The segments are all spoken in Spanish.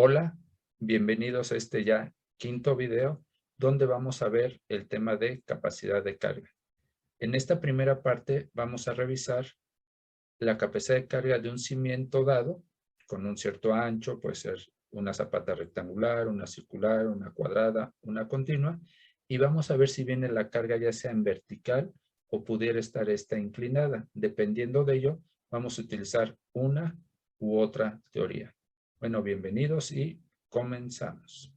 Hola, bienvenidos a este ya quinto video donde vamos a ver el tema de capacidad de carga. En esta primera parte vamos a revisar la capacidad de carga de un cimiento dado con un cierto ancho, puede ser una zapata rectangular, una circular, una cuadrada, una continua, y vamos a ver si viene la carga ya sea en vertical o pudiera estar esta inclinada. Dependiendo de ello, vamos a utilizar una u otra teoría. Bueno, bienvenidos y comenzamos.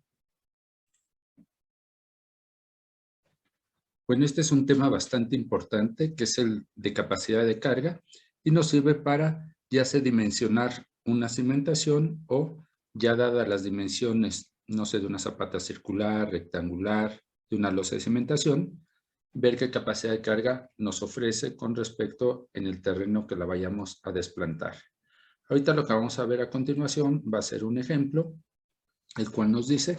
Bueno, este es un tema bastante importante, que es el de capacidad de carga, y nos sirve para ya sea dimensionar una cimentación o ya dadas las dimensiones, no sé, de una zapata circular, rectangular, de una losa de cimentación, ver qué capacidad de carga nos ofrece con respecto en el terreno que la vayamos a desplantar. Ahorita lo que vamos a ver a continuación va a ser un ejemplo, el cual nos dice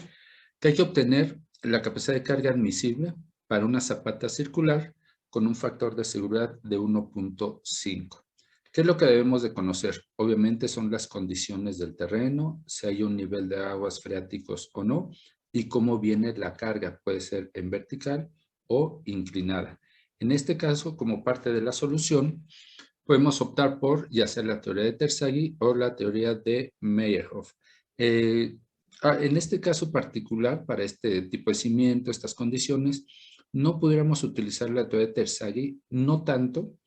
que hay que obtener la capacidad de carga admisible para una zapata circular con un factor de seguridad de 1.5. ¿Qué es lo que debemos de conocer? Obviamente son las condiciones del terreno, si hay un nivel de aguas freáticos o no, y cómo viene la carga, puede ser en vertical o inclinada. En este caso, como parte de la solución, podemos optar por ya sea la teoría de Terzaghi o la teoría de Meyerhof. En este caso particular, para este tipo de cimiento, estas condiciones, no pudiéramos utilizar la teoría de Terzaghi, no tanto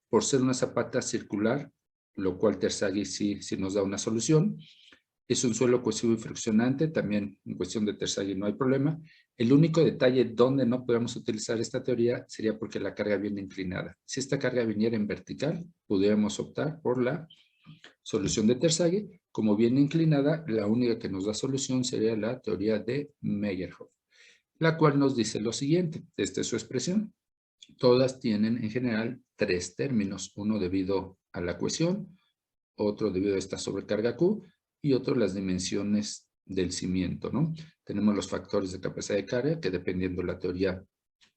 por ser una zapata circular, lo cual Terzaghi sí nos da una solución. Es un suelo cohesivo y friccionante, también en cuestión de Terzaghi no hay problema. El único detalle donde no podemos utilizar esta teoría sería porque la carga viene inclinada. Si esta carga viniera en vertical, pudiéramos optar por la solución de Terzaghi. Como viene inclinada, la única que nos da solución sería la teoría de Meyerhof, la cual nos dice lo siguiente. Esta es su expresión. Todas tienen en general tres términos, uno debido a la cohesión, otro debido a esta sobrecarga Q y otro las dimensiones del cimiento, ¿no? Tenemos los factores de capacidad de carga que dependiendo de la teoría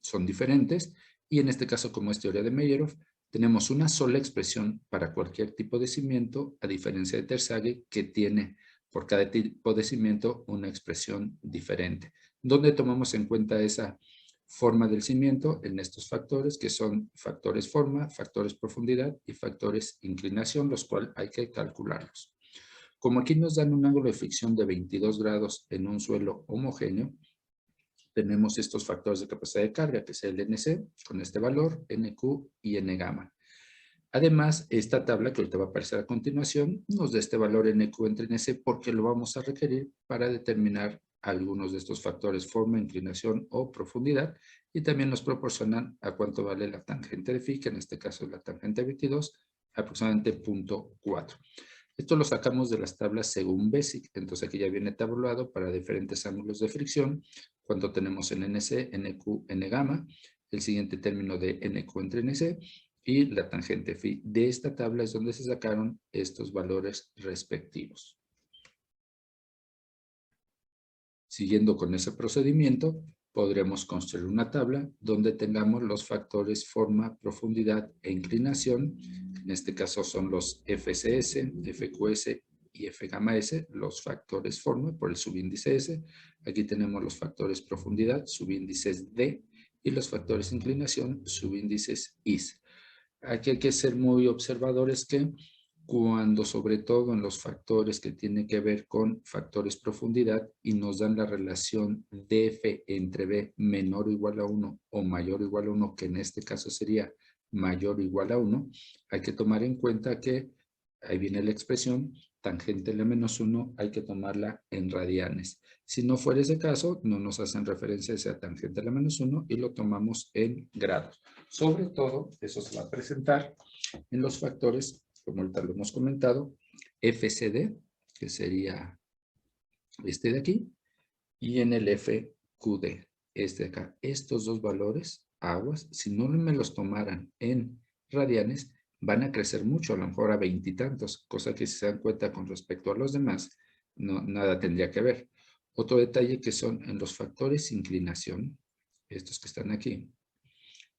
son diferentes, y en este caso, como es teoría de Meyerhof, tenemos una sola expresión para cualquier tipo de cimiento, a diferencia de Terzaghi, que tiene por cada tipo de cimiento una expresión diferente, donde tomamos en cuenta esa forma del cimiento en estos factores, que son factores forma, factores profundidad y factores inclinación, los cuales hay que calcularlos. Como aquí nos dan un ángulo de fricción de 22 grados en un suelo homogéneo, tenemos estos factores de capacidad de carga, que es el NC, con este valor, NQ y N gamma. Además, esta tabla que ahorita va a aparecer a continuación, nos da este valor NQ entre NC porque lo vamos a requerir para determinar algunos de estos factores, forma, inclinación o profundidad, y también nos proporcionan a cuánto vale la tangente de phi, que en este caso es la tangente 22, aproximadamente 0.4. Esto lo sacamos de las tablas según BASIC, entonces aquí ya viene tabulado para diferentes ángulos de fricción, cuánto tenemos en NC, NQ, N gamma, el siguiente término de NQ entre NC, y la tangente phi. De esta tabla es donde se sacaron estos valores respectivos. Siguiendo con ese procedimiento, podremos construir una tabla donde tengamos los factores forma, profundidad e inclinación. En este caso son los FCS, FQS y F gamma S, los factores forma por el subíndice S. Aquí tenemos los factores profundidad, subíndices D, y los factores inclinación, subíndices IS. Aquí hay que ser muy observadores que cuando sobre todo en los factores que tienen que ver con factores profundidad y nos dan la relación DF entre B menor o igual a 1 o mayor o igual a 1, que en este caso sería mayor o igual a 1, hay que tomar en cuenta que, ahí viene la expresión, tangente a la menos 1 hay que tomarla en radianes. Si no fuera ese caso, no nos hacen referencia a esa tangente a la menos 1 y lo tomamos en grados. Sobre todo, eso se va a presentar en los factores, como ahorita lo hemos comentado, FCD, que sería este de aquí, y en el FQD, este de acá. Estos dos valores, aguas, si no me los tomaran en radianes, van a crecer mucho, a lo mejor a 20 y tantos, cosa que si se dan cuenta con respecto a los demás, no, nada tendría que ver. Otro detalle que son en los factores inclinación, estos que están aquí,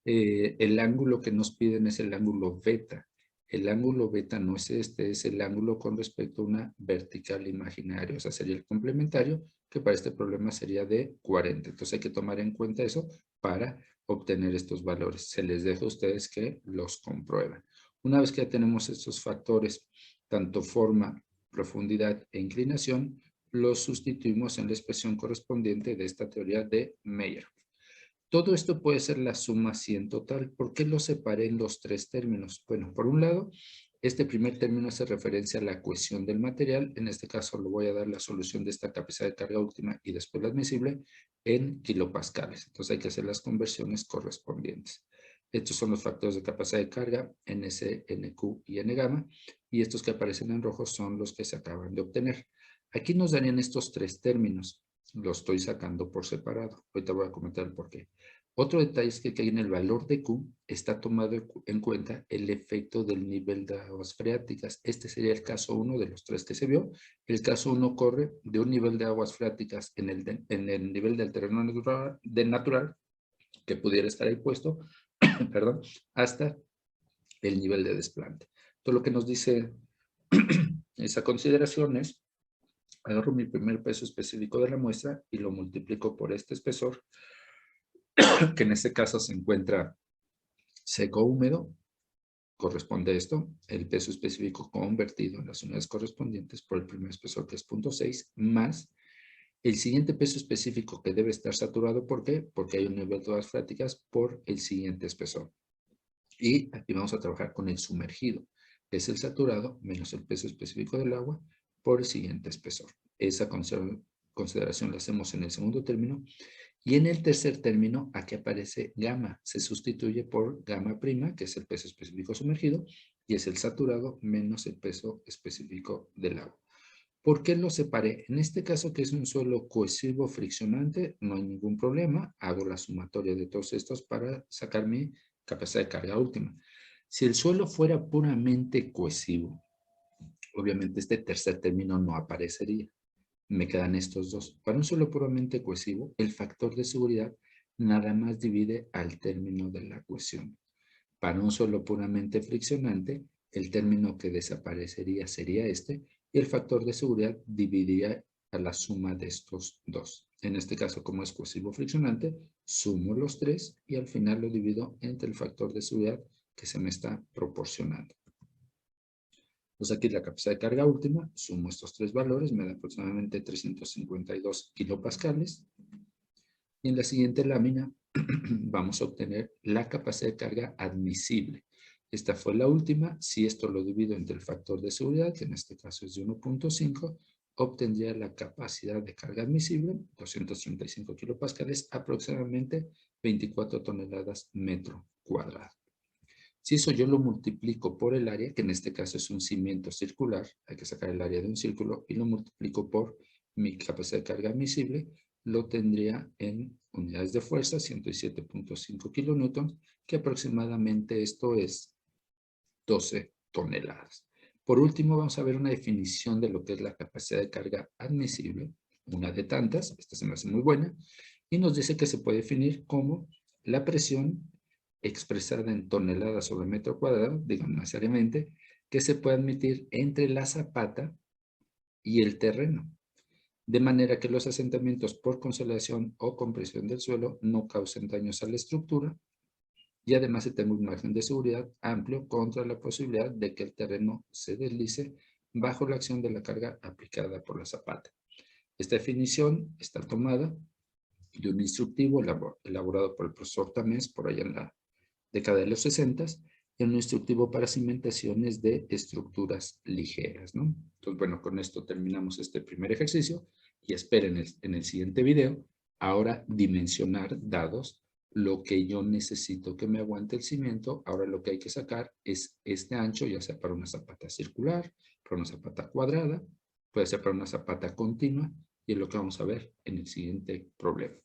el ángulo que nos piden es el ángulo beta. el ángulo beta no es este, es el ángulo con respecto a una vertical imaginaria, o sea, sería el complementario, que para este problema sería de 40. Entonces hay que tomar en cuenta eso para obtener estos valores. Se les deja a ustedes que los comprueben. Una vez que ya tenemos estos factores, tanto forma, profundidad e inclinación, los sustituimos en la expresión correspondiente de esta teoría de Meyer. Todo esto puede ser la suma 100 total. ¿Por qué lo separé en los tres términos? Bueno, por un lado, este primer término hace referencia a la cohesión del material. En este caso, le voy a dar la solución de esta capacidad de carga última y después la admisible en kilopascales. Entonces hay que hacer las conversiones correspondientes. Estos son los factores de capacidad de carga, NC, NQ y N gamma. Y estos que aparecen en rojo son los que se acaban de obtener. Aquí nos darían estos tres términos. Lo estoy sacando por separado. Ahorita voy a comentar el por qué. Otro detalle es que en el valor de Q está tomado en cuenta el efecto del nivel de aguas freáticas. Este sería el caso 1 de los tres que se vio. El caso 1 corre de un nivel de aguas freáticas en el nivel del terreno natural que pudiera estar ahí puesto, perdón, hasta el nivel de desplante. Todo lo que nos dice esa consideración es: agarro mi primer peso específico de la muestra y lo multiplico por este espesor, que en este caso se encuentra seco húmedo. Corresponde esto, el peso específico convertido en las unidades correspondientes por el primer espesor, que es 0.6, más el siguiente peso específico que debe estar saturado. ¿Por qué? Porque hay un nivel de aguas freáticas por el siguiente espesor. Y aquí vamos a trabajar con el sumergido, que es el saturado menos el peso específico del agua por el siguiente espesor. Esa consideración la hacemos en el segundo término. Y en el tercer término, aquí aparece gamma. Se sustituye por gamma prima, que es el peso específico sumergido, y es el saturado menos el peso específico del agua. ¿Por qué lo separé? En este caso, que es un suelo cohesivo friccionante, no hay ningún problema. Hago la sumatoria de todos estos para sacar mi capacidad de carga última. Si el suelo fuera puramente cohesivo, obviamente este tercer término no aparecería. Me quedan estos dos. Para un suelo puramente cohesivo, el factor de seguridad nada más divide al término de la cohesión. Para un suelo puramente friccionante, el término que desaparecería sería este, y el factor de seguridad dividiría a la suma de estos dos. En este caso, como es cohesivo friccionante, sumo los tres y al final lo divido entre el factor de seguridad que se me está proporcionando. Pues aquí la capacidad de carga última, sumo estos tres valores, me da aproximadamente 352 kilopascales. Y en la siguiente lámina vamos a obtener la capacidad de carga admisible. Esta fue la última. Si esto lo divido entre el factor de seguridad, que en este caso es de 1.5, obtendría la capacidad de carga admisible, 235 kilopascales, aproximadamente 24 toneladas metro cuadrado. Si eso yo lo multiplico por el área, que en este caso es un cimiento circular, hay que sacar el área de un círculo, y lo multiplico por mi capacidad de carga admisible, lo tendría en unidades de fuerza, 107.5 kilonewtons, que aproximadamente esto es 12 toneladas. Por último, vamos a ver una definición de lo que es la capacidad de carga admisible, una de tantas, esta se me hace muy buena, y nos dice que se puede definir como la presión expresada en toneladas sobre metro cuadrado, digamos necesariamente, que se puede admitir entre la zapata y el terreno, de manera que los asentamientos por consolidación o compresión del suelo no causen daños a la estructura, y además se tenga un margen de seguridad amplio contra la posibilidad de que el terreno se deslice bajo la acción de la carga aplicada por la zapata. Esta definición está tomada de un instructivo elaborado por el profesor Tamés por allá en la década de los 60, y un instructivo para cimentaciones de estructuras ligeras, ¿no? Entonces, bueno, con esto terminamos este primer ejercicio y esperen en el siguiente video ahora dimensionar dados lo que yo necesito que me aguante el cimiento. Ahora lo que hay que sacar es este ancho, ya sea para una zapata circular, para una zapata cuadrada, puede ser para una zapata continua, y es lo que vamos a ver en el siguiente problema.